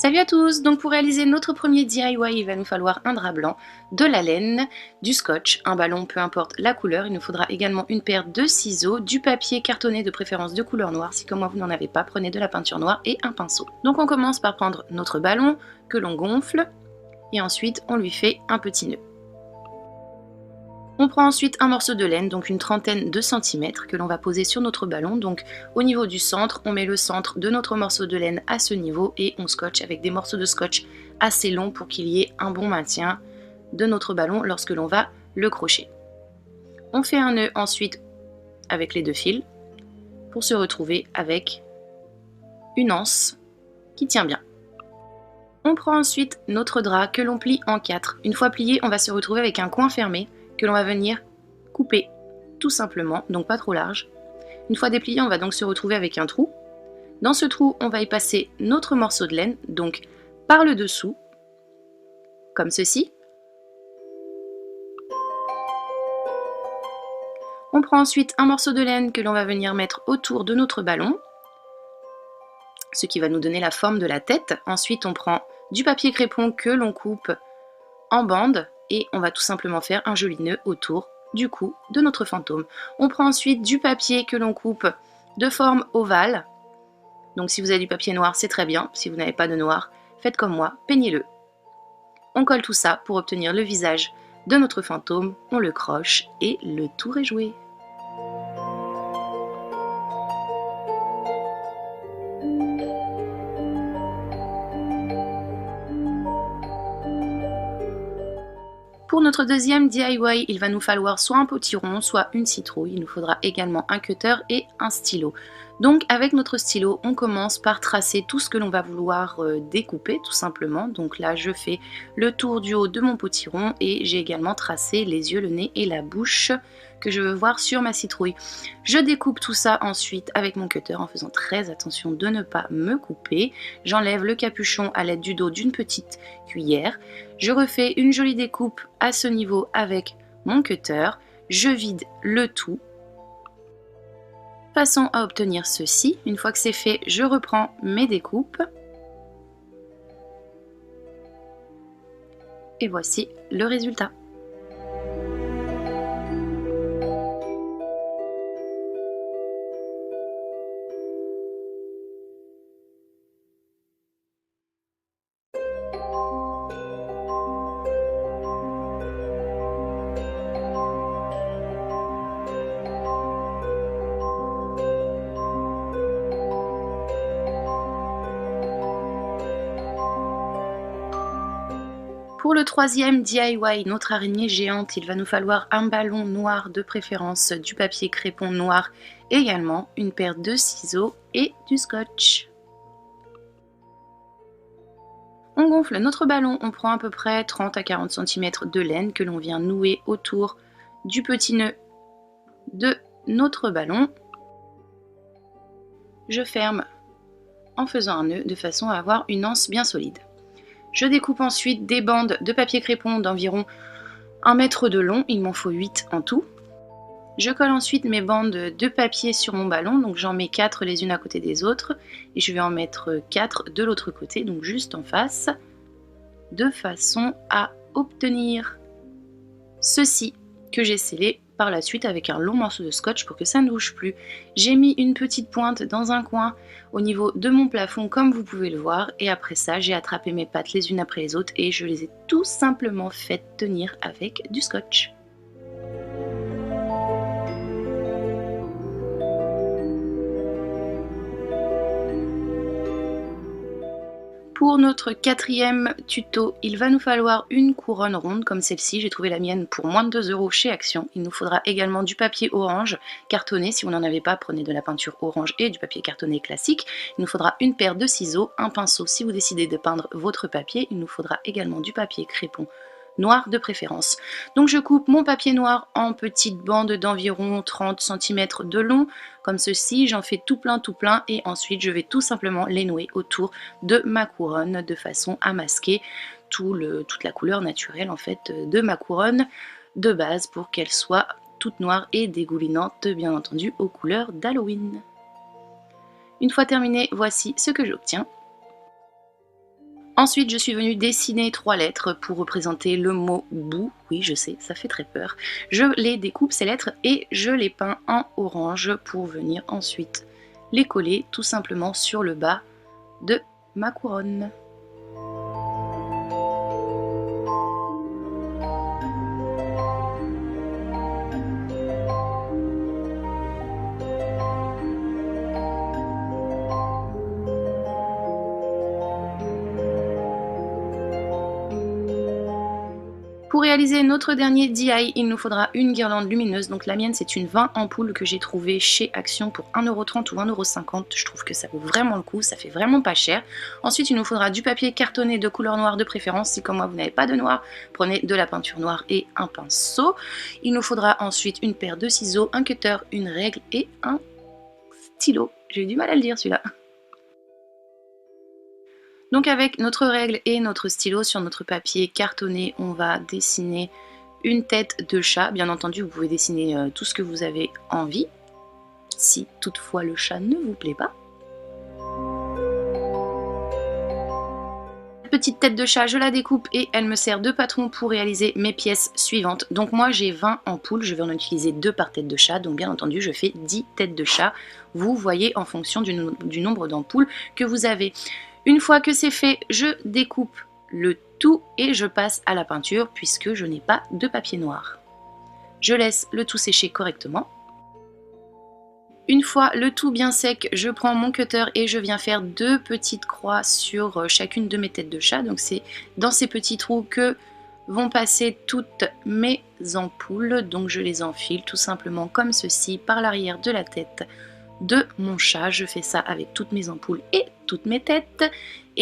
Salut à tous! Donc pour réaliser notre premier DIY, il va nous falloir un drap blanc, de la laine, du scotch, un ballon, peu importe la couleur. Il nous faudra également une paire de ciseaux, du papier cartonné de préférence de couleur noire. Si comme moi vous n'en avez pas, prenez de la peinture noire et un pinceau. Donc on commence par prendre notre ballon que l'on gonfle et ensuite on lui fait un petit nœud. On prend ensuite un morceau de laine, donc une trentaine de centimètres, que l'on va poser sur notre ballon. Donc au niveau du centre, on met le centre de notre morceau de laine à ce niveau et on scotche avec des morceaux de scotch assez longs pour qu'il y ait un bon maintien de notre ballon lorsque l'on va le crocher. On fait un nœud ensuite avec les deux fils pour se retrouver avec une anse qui tient bien. On prend ensuite notre drap que l'on plie en 4. Une fois plié, on va se retrouver avec un coin fermé que l'on va venir couper tout simplement, donc pas trop large. Une fois déplié, on va donc se retrouver avec un trou. Dans ce trou, on va y passer notre morceau de laine, donc par le dessous, comme ceci. On prend ensuite un morceau de laine que l'on va venir mettre autour de notre ballon, ce qui va nous donner la forme de la tête. Ensuite, on prend du papier crépon que l'on coupe en bandes et on va tout simplement faire un joli nœud autour du cou de notre fantôme. On prend ensuite du papier que l'on coupe de forme ovale. Donc si vous avez du papier noir, c'est très bien. Si vous n'avez pas de noir, faites comme moi, peignez-le. On colle tout ça pour obtenir le visage de notre fantôme. On le croche et le tour est joué. Pour notre deuxième DIY, il va nous falloir soit un potiron, soit une citrouille. Il nous faudra également un cutter et un stylo. Donc avec notre stylo, on commence par tracer tout ce que l'on va vouloir découper tout simplement. Donc là, je fais le tour du haut de mon potiron et j'ai également tracé les yeux, le nez et la bouche que je veux voir sur ma citrouille. Je découpe tout ça ensuite avec mon cutter en faisant très attention de ne pas me couper. J'enlève le capuchon à l'aide du dos d'une petite cuillère. Je refais une jolie découpe à ce niveau avec mon cutter. Je vide le tout de façon à obtenir ceci. Une fois que c'est fait, je reprends mes découpes. Et voici le résultat. Pour le troisième DIY, notre araignée géante, il va nous falloir un ballon noir de préférence, du papier crépon noir, également une paire de ciseaux et du scotch. On gonfle notre ballon, on prend à peu près 30 à 40 cm de laine que l'on vient nouer autour du petit nœud de notre ballon. Je ferme en faisant un nœud de façon à avoir une anse bien solide. Je découpe ensuite des bandes de papier crépon d'environ 1 mètre de long, il m'en faut 8 en tout. Je colle ensuite mes bandes de papier sur mon ballon, donc j'en mets 4 les unes à côté des autres, et je vais en mettre 4 de l'autre côté, donc juste en face, de façon à obtenir ceci que j'ai scellé par la suite avec un long morceau de scotch pour que ça ne bouge plus. J'ai mis une petite pointe dans un coin au niveau de mon plafond comme vous pouvez le voir et après ça j'ai attrapé mes pattes les unes après les autres et je les ai tout simplement faites tenir avec du scotch. Pour notre quatrième tuto, il va nous falloir une couronne ronde comme celle-ci. J'ai trouvé la mienne pour moins de 2 € chez Action. Il nous faudra également du papier orange cartonné. Si vous n'en avez pas, prenez de la peinture orange et du papier cartonné classique. Il nous faudra une paire de ciseaux, un pinceau si vous décidez de peindre votre papier. Il nous faudra également du papier crépon noir de préférence. Donc je coupe mon papier noir en petites bandes d'environ 30 cm de long, comme ceci, j'en fais tout plein et ensuite je vais tout simplement les nouer autour de ma couronne de façon à masquer toute la couleur naturelle en fait de ma couronne de base pour qu'elle soit toute noire et dégoulinante bien entendu aux couleurs d'Halloween. Une fois terminé, voici ce que j'obtiens. Ensuite, je suis venue dessiner 3 lettres pour représenter le mot bout. Oui, je sais, ça fait très peur. Je les découpe ces lettres et je les peins en orange pour venir ensuite les coller tout simplement sur le bas de ma couronne. Pour réaliser notre dernier DIY, il nous faudra une guirlande lumineuse. Donc la mienne, c'est une 20 ampoules que j'ai trouvée chez Action pour 1,30 € ou 1,50 €. Je trouve que ça vaut vraiment le coup, ça fait vraiment pas cher. Ensuite, il nous faudra du papier cartonné de couleur noire de préférence. Si comme moi, vous n'avez pas de noir, prenez de la peinture noire et un pinceau. Il nous faudra ensuite une paire de ciseaux, un cutter, une règle et un stylo. J'ai eu du mal à le dire celui-là. Donc avec notre règle et notre stylo sur notre papier cartonné, on va dessiner une tête de chat. Bien entendu, vous pouvez dessiner tout ce que vous avez envie, si toutefois le chat ne vous plaît pas. Cette petite tête de chat, je la découpe et elle me sert de patron pour réaliser mes pièces suivantes. Donc moi j'ai 20 ampoules, je vais en utiliser 2 par tête de chat, donc bien entendu je fais 10 têtes de chat. Vous voyez en fonction du nombre d'ampoules que vous avez. Une fois que c'est fait, je découpe le tout et je passe à la peinture puisque je n'ai pas de papier noir. Je laisse le tout sécher correctement. Une fois le tout bien sec, je prends mon cutter et je viens faire 2 petites croix sur chacune de mes têtes de chat. Donc c'est dans ces petits trous que vont passer toutes mes ampoules. Donc je les enfile tout simplement comme ceci par l'arrière de la tête de mon chat. Je fais ça avec toutes mes ampoules et toutes mes têtes.